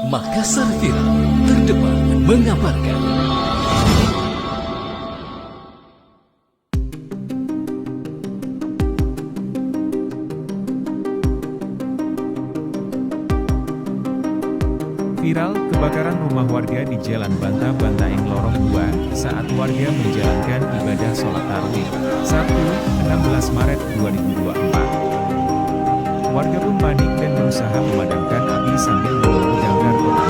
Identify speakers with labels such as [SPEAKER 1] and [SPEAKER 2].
[SPEAKER 1] Makassar Viral, terdepan mengabarkan.
[SPEAKER 2] Viral, kebakaran rumah warga di Jalan Banta-Bantaeng Lorong 2 saat warga menjalankan ibadah sholat tarawih, Sabtu, 16 Maret 2024. Warga pun panik dan berusaha memadamkan api sambil menunggu damkar kota.